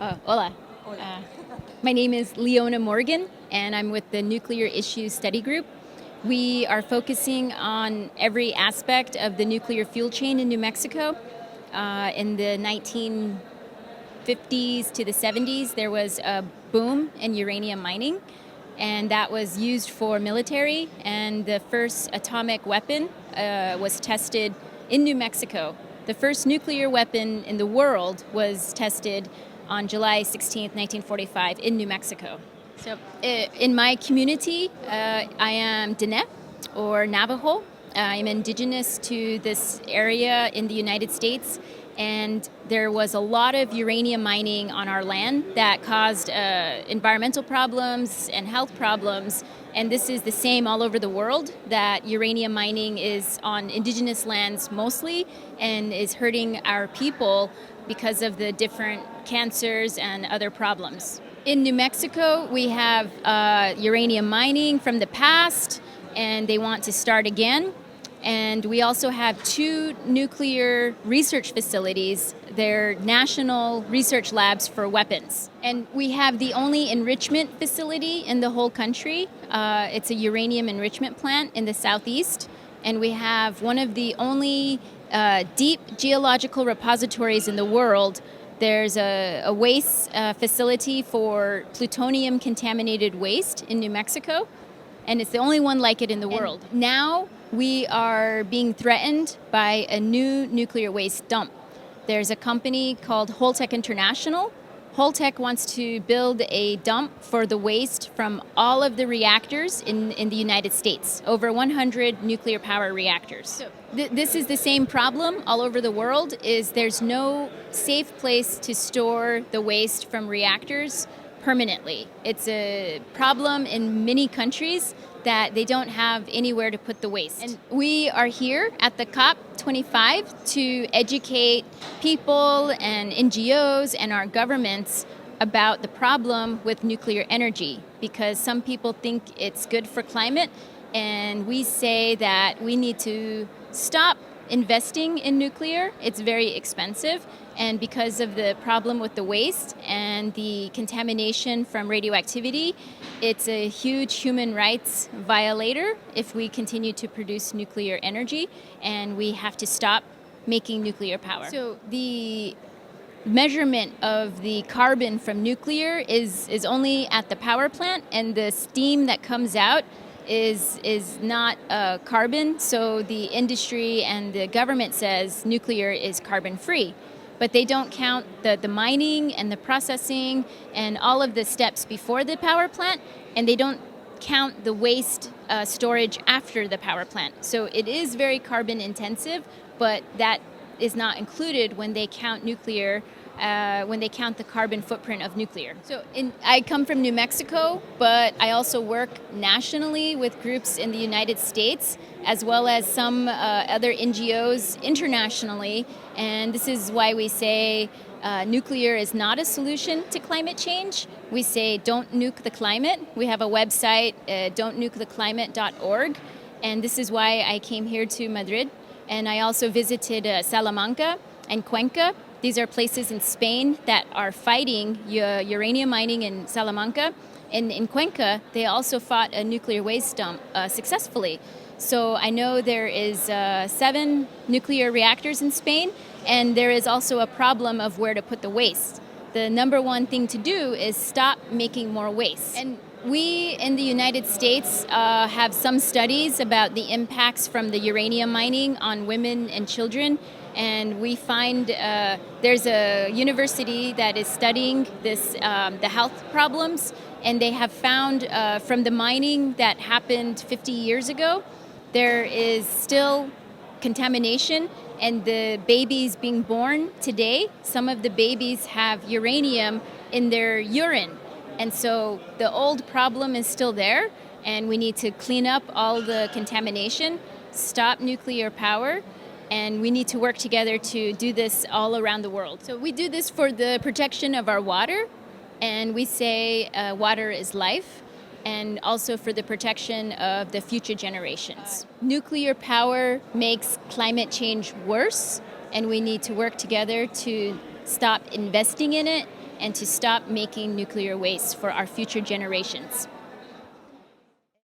Hola. My name is Leona Morgan, and I'm with the Nuclear Issues Study Group. We are focusing on every aspect of the nuclear fuel chain in New Mexico. In the 1950s to the 70s, there was a boom in uranium mining, and that was used for military, and the first atomic weapon was tested in New Mexico. The first nuclear weapon in the world was tested on July 16th, 1945 in New Mexico. So in my community, I am Diné, or Navajo. I'm indigenous to this area in the United States, and there was a lot of uranium mining on our land that caused environmental problems and health problems. And this is the same all over the world, that uranium mining is on indigenous lands mostly and is hurting our people because of the different cancers and other problems. In New Mexico, we have uranium mining from the past, and they want to start again. And we also have 2 nuclear research facilities. They're national research labs for weapons. And we have the only enrichment facility in the whole country. It's a uranium enrichment plant in the southeast. And we have one of the only deep geological repositories in the world. There's a waste facility for plutonium-contaminated waste in New Mexico, and it's the only one like it in the world. Now we are being threatened by a new nuclear waste dump. There's a company called Holtec International. Holtec wants to build a dump for the waste from all of the reactors in the United States, over 100 nuclear power reactors. So this is the same problem all over the world, is there's no safe place to store the waste from reactors permanently. It's a problem in many countries that they don't have anywhere to put the waste. And we are here at the COP25 to educate people and NGOs and our governments about the problem with nuclear energy, because some people think it's good for climate, and we say that we need to stop investing in nuclear. It's very expensive, and because of the problem with the waste and the contamination from radioactivity, it's a huge human rights violator if we continue to produce nuclear energy, and we have to stop making nuclear power. So the measurement of the carbon from nuclear is only at the power plant, and the steam that comes out is not carbon. So the industry and the government says nuclear is carbon free, but they don't count the mining and the processing and all of the steps before the power plant, and they don't count the waste storage after the power plant. So it is very carbon intensive, but that is not included when they count nuclear, when they count the carbon footprint of nuclear. So I come from New Mexico, but I also work nationally with groups in the United States, as well as some other NGOs internationally. And this is why we say nuclear is not a solution to climate change. We say don't nuke the climate. We have a website, don'tnuketheclimate.org. And this is why I came here to Madrid. And I also visited Salamanca and Cuenca. These are places in Spain that are fighting uranium mining in Salamanca. And in Cuenca, they also fought a nuclear waste dump successfully. So I know there is 7 nuclear reactors in Spain, and there is also a problem of where to put the waste. The number one thing to do is stop making more waste. And we in the United States have some studies about the impacts from the uranium mining on women and children. And we find there's a university that is studying this, the health problems, and they have found from the mining that happened 50 years ago, there is still contamination, and the babies being born today, some of the babies have uranium in their urine. And so the old problem is still there, and we need to clean up all the contamination, stop nuclear power, and we need to work together to do this all around the world. So we do this for the protection of our water, and we say water is life, and also for the protection of the future generations. Nuclear power makes climate change worse, and we need to work together to stop investing in it and to stop making nuclear waste for our future generations.